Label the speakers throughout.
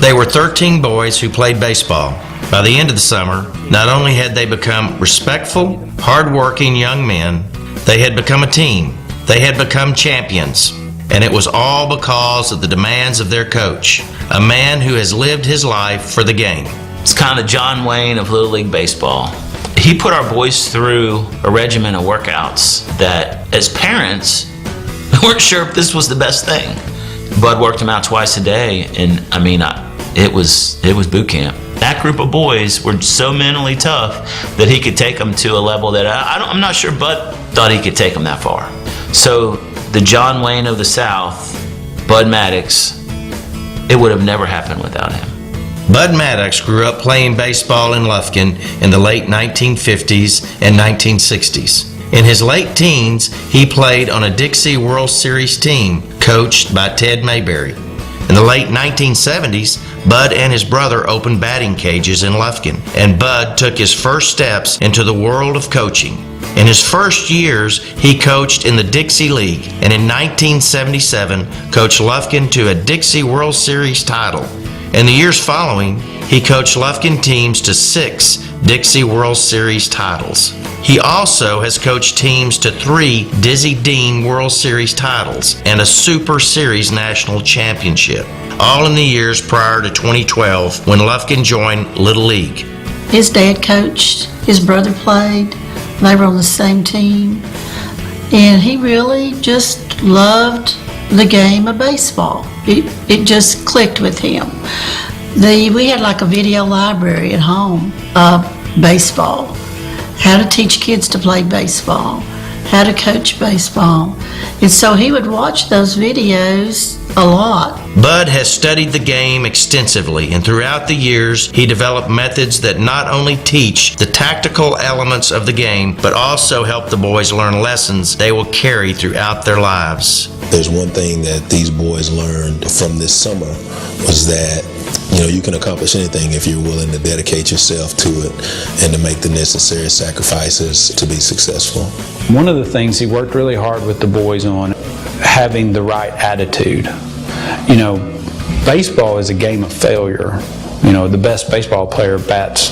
Speaker 1: They were 13 boys who played baseball. By the end of the summer, not only had they become respectful, hard-working young men, they had become a team. They had become champions. And it was all because of the demands of their coach, a man who has lived his life for the game.
Speaker 2: It's kind of John Wayne of Little League Baseball. He put our boys through a regimen of workouts that, as parents, we weren't sure if this was the best thing. Bud worked them out twice a day, and it was boot camp. That group of boys were so mentally tough that he could take them to a level that I'm not sure Bud thought he could take them that far. So the John Wayne of the South, Bud Maddux, it would have never happened without him.
Speaker 1: Bud Maddux grew up playing baseball in Lufkin in the late 1950s and 1960s. In his late teens, he played on a Dixie World Series team coached by Ted Mayberry. In the late 1970s, Bud and his brother opened batting cages in Lufkin, and Bud took his first steps into the world of coaching. In his first years, he coached in the Dixie League, and in 1977, coached Lufkin to a Dixie World Series title. In the years following, he coached Lufkin teams to 6 Dixie World Series titles. He also has coached teams to 3 Dizzy Dean World Series titles and a Super Series National Championship, all in the years prior to 2012 when Lufkin joined Little League.
Speaker 3: His dad coached, his brother played, they were on the same team, and he really just loved the game of baseball. It just clicked with him. We had like a video library at home of baseball, how to teach kids to play baseball, how to coach baseball. And so he would watch those videos a lot.
Speaker 1: Bud has studied the game extensively, and throughout the years, he developed methods that not only teach the tactical elements of the game, but also help the boys learn lessons they will carry throughout their lives.
Speaker 4: There's one thing that these boys learned from this summer was that you can accomplish anything if you're willing to dedicate yourself to it and to make the necessary sacrifices to be successful.
Speaker 5: One of the things he worked really hard with the boys on, having the right attitude. Baseball is a game of failure. The best baseball player bats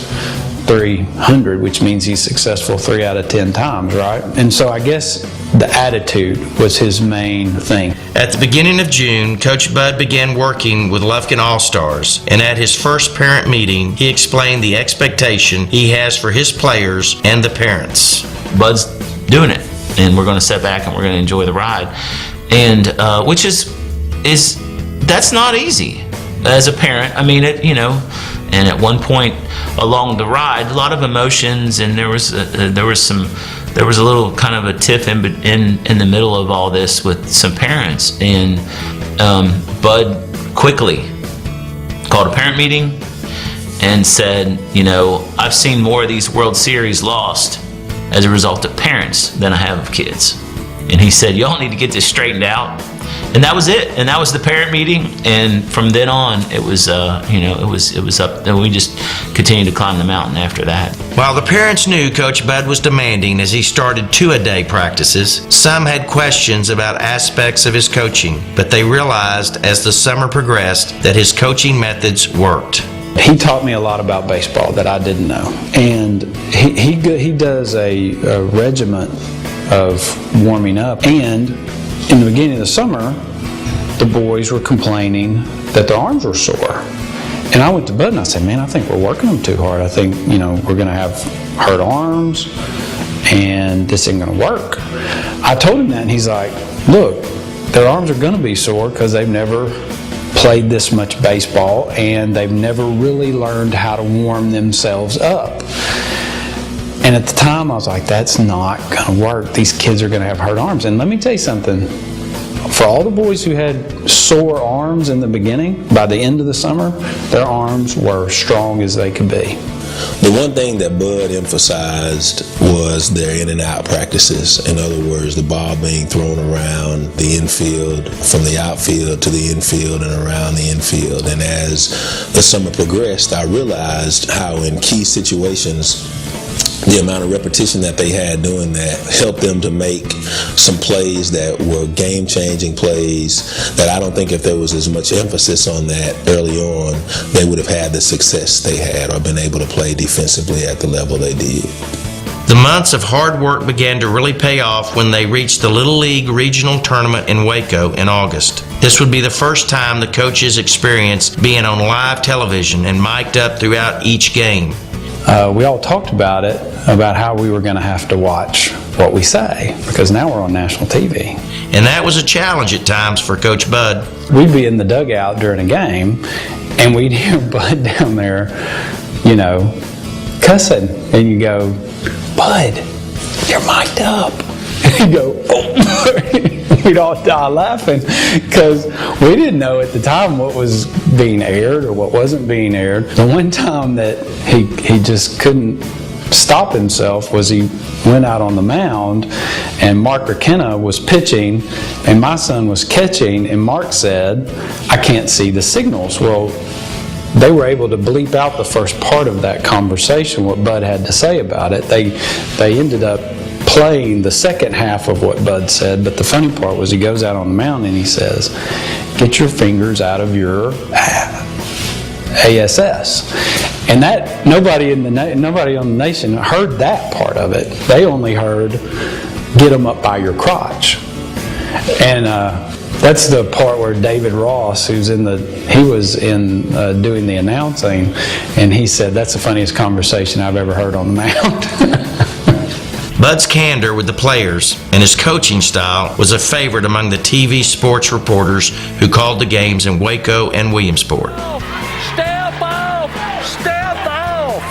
Speaker 5: .300, which means he's successful 3 out of 10 times, right? And so I guess the attitude was his main thing.
Speaker 1: At the beginning of June, Coach Bud began working with Lufkin All-Stars, and at his first parent meeting, he explained the expectation he has for his players and the parents.
Speaker 2: Bud's doing it, and we're going to sit back and we're going to enjoy the ride, and which is that's not easy as a parent. And at one point along the ride, a lot of emotions, and there was a little kind of a tiff in the middle of all this with some parents, and Bud quickly called a parent meeting and said, I've seen more of these World Series lost as a result of parents than I have of kids. And he said, y'all need to get this straightened out. And that was it. And that was the parent meeting. And from then on, it was up. And we just continued to climb the mountain after that.
Speaker 1: While the parents knew Coach Bud was demanding as he started 2-a-day practices, some had questions about aspects of his coaching, but they realized as the summer progressed that his coaching methods worked.
Speaker 5: He taught me a lot about baseball that I didn't know. And he does a regiment of warming up. And in the beginning of the summer, the boys were complaining that their arms were sore. And I went to Bud and I said, man, I think we're working them too hard. I think, we're going to have hurt arms and this ain't going to work. I told him that, and he's like, look, their arms are going to be sore because they've never played this much baseball and they've never really learned how to warm themselves up. And at the time, I was like, that's not going to work. These kids are going to have hurt arms. And let me tell you something. For all the boys who had sore arms in the beginning, by the end of the summer, their arms were strong as they could be.
Speaker 4: The one thing that Bud emphasized was their in and out practices. In other words, the ball being thrown around the infield, from the outfield to the infield and around the infield. And as the summer progressed, I realized how in key situations the amount of repetition that they had doing that helped them to make some plays that were game-changing plays that I don't think if there was as much emphasis on that early on, they would have had the success they had or been able to play defensively at the level they did.
Speaker 1: The months of hard work began to really pay off when they reached the Little League Regional Tournament in Waco in August. This would be the first time the coaches experienced being on live television and mic'd up throughout each game.
Speaker 5: We all talked about it, about how we were going to have to watch what we say, because now we're on national TV.
Speaker 1: And that was a challenge at times for Coach Bud.
Speaker 5: We'd be in the dugout during a game, and we'd hear Bud down there, cussing. And you go, "Bud, you're mic'd up." And he'd go, "Oh." We'd all die laughing because we didn't know at the time what was being aired or what wasn't being aired. The one time that he just couldn't stop himself was he went out on the mound and Mark Rakenna was pitching and my son was catching, and Mark said, "I can't see the signals." Well, they were able to bleep out the first part of that conversation, what Bud had to say about it. They ended up playing the second half of what Bud said, but the funny part was he goes out on the mound and he says, "Get your fingers out of your ASS." And that nobody on the nation heard that part of it. They only heard, "Get them up by your crotch." And that's the part where David Ross, he was in doing the announcing, and he said, "That's the funniest conversation I've ever heard on the mound."
Speaker 1: Bud's candor with the players and his coaching style was a favorite among the TV sports reporters who called the games in Waco and Williamsport.
Speaker 6: Step off! Step off!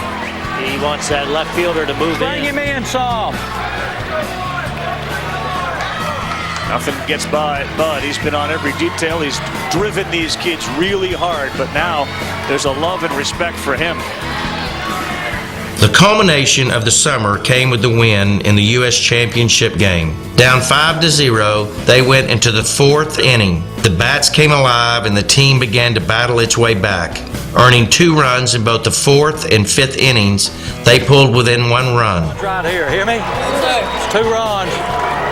Speaker 6: He wants that left fielder to move in. Bring him in some. Nothing gets by Bud. He's been on every detail. He's driven these kids really hard, but now there's a love and respect for him.
Speaker 1: The culmination of the summer came with the win in the U.S. Championship game. Down 5-0, they went into the fourth inning. The bats came alive and the team began to battle its way back. Earning 2 runs in both the 4th and 5th innings, they pulled within 1 run.
Speaker 6: Right here, hear me? It's 2 runs.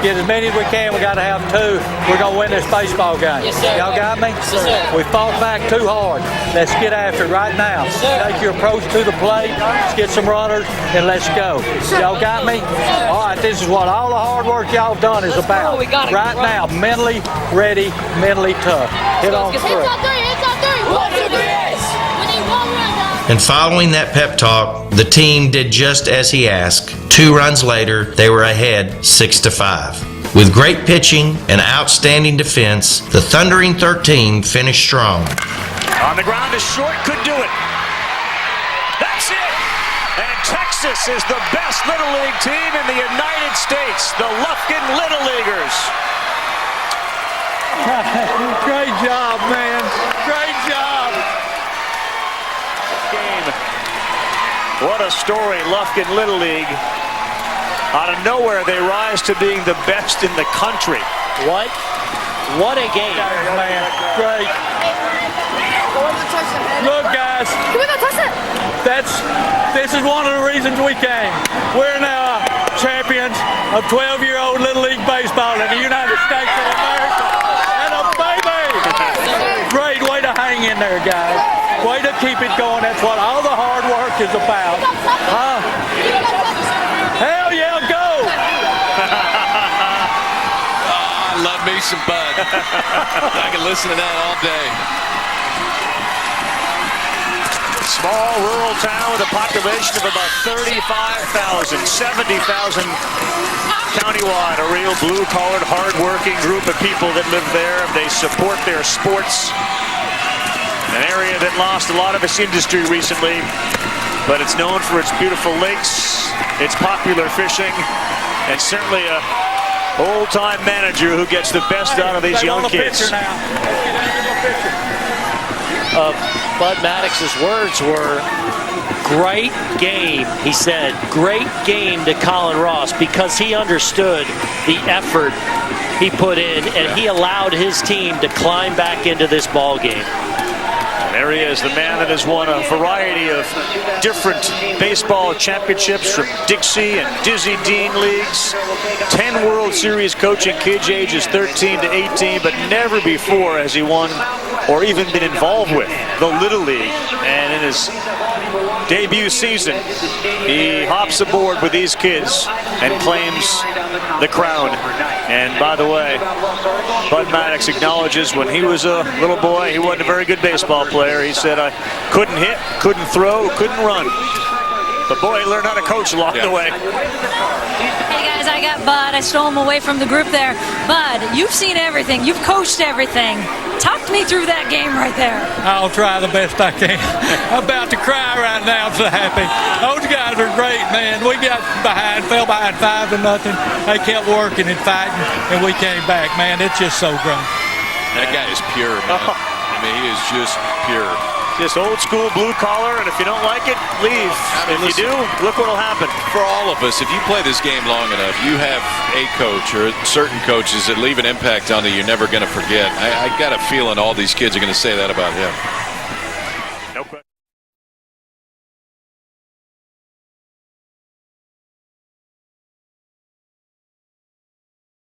Speaker 6: Get as many as we can. We got to have 2. We're going to win this baseball game.
Speaker 7: Yes, sir.
Speaker 6: Y'all got me?
Speaker 7: Yes, sir.
Speaker 6: We fought back too hard. Let's get after it right now.
Speaker 7: Yes, sir.
Speaker 6: Take your approach to the plate. Let's get some runners and let's go. Y'all got me? All right, this is what all the hard work y'all have done is about.
Speaker 7: We got it.
Speaker 6: Right now, mentally ready, mentally tough. Hit on 3.
Speaker 7: Hits on 3. Hits on 3. 1, 2, 3. We need 1 run, guys.
Speaker 1: And following that pep talk, the team did just as he asked. 2 runs later, they were ahead 6-5. With great pitching and outstanding defense, the Thundering 13 finished strong.
Speaker 6: On the ground is short, could do it. That's it. And Texas is the best Little League team in the United States, the Lufkin Little Leaguers. Great job, man. Great job. Game. What a story, Lufkin Little League. Out of nowhere, they rise to being the best in the country.
Speaker 8: What a game.
Speaker 6: Man, great. Look, guys.
Speaker 7: Can we go touch it?
Speaker 6: This is one of the reasons we came. We're now champions of 12-year-old Little League baseball in the United States of America. And a baby. Great way to hang in there, guys. Way to keep it going. That's what all the hard work is about. Huh? Hell yeah, go!
Speaker 9: I love me some Bud. I can listen to that all day.
Speaker 6: Small rural town with a population of about 35,000, 70,000 countywide. A real blue-collared, hard-working group of people that live there. They support their sports. An area that lost a lot of its industry recently, but it's known for its beautiful lakes, its popular fishing, and certainly a old-time manager who gets the best out of these young kids.
Speaker 8: Bud Maddux's words were, "Great game," he said. "Great game to Colin Ross," because he understood the effort he put in, and he allowed his team to climb back into this ball game.
Speaker 6: There he is, the man that has won a variety of different baseball championships from Dixie and Dizzy Dean leagues, 10 World Series coaching kids ages 13 to 18, but never before has he won or even been involved with the Little League. And in his debut season, he hops aboard with these kids and claims the crown. And by the way, Bud Maddux acknowledges when he was a little boy, he wasn't a very good baseball player. He said, I couldn't hit, couldn't throw, couldn't run. But boy, he learned how to coach along the way.
Speaker 7: Hey guys, I got Bud. I stole him away from the group there. Bud, you've seen everything. You've coached everything. Talk me through that game right there.
Speaker 10: I'll try the best I can. I'm about to cry right now. I'm so happy. Those guys are great, man. We got fell behind 5-0. They kept working and fighting, and we came back, man. It's just so great.
Speaker 9: That guy is pure, man. I mean, he is just pure.
Speaker 6: Just old school blue collar, and if you don't like it, leave.
Speaker 9: I mean,
Speaker 6: if you do, look what'll happen.
Speaker 9: For all of us, if you play this game long enough, you have a coach or certain coaches that leave an impact on you you're never going to forget. I got a feeling all these kids are going to say that about him.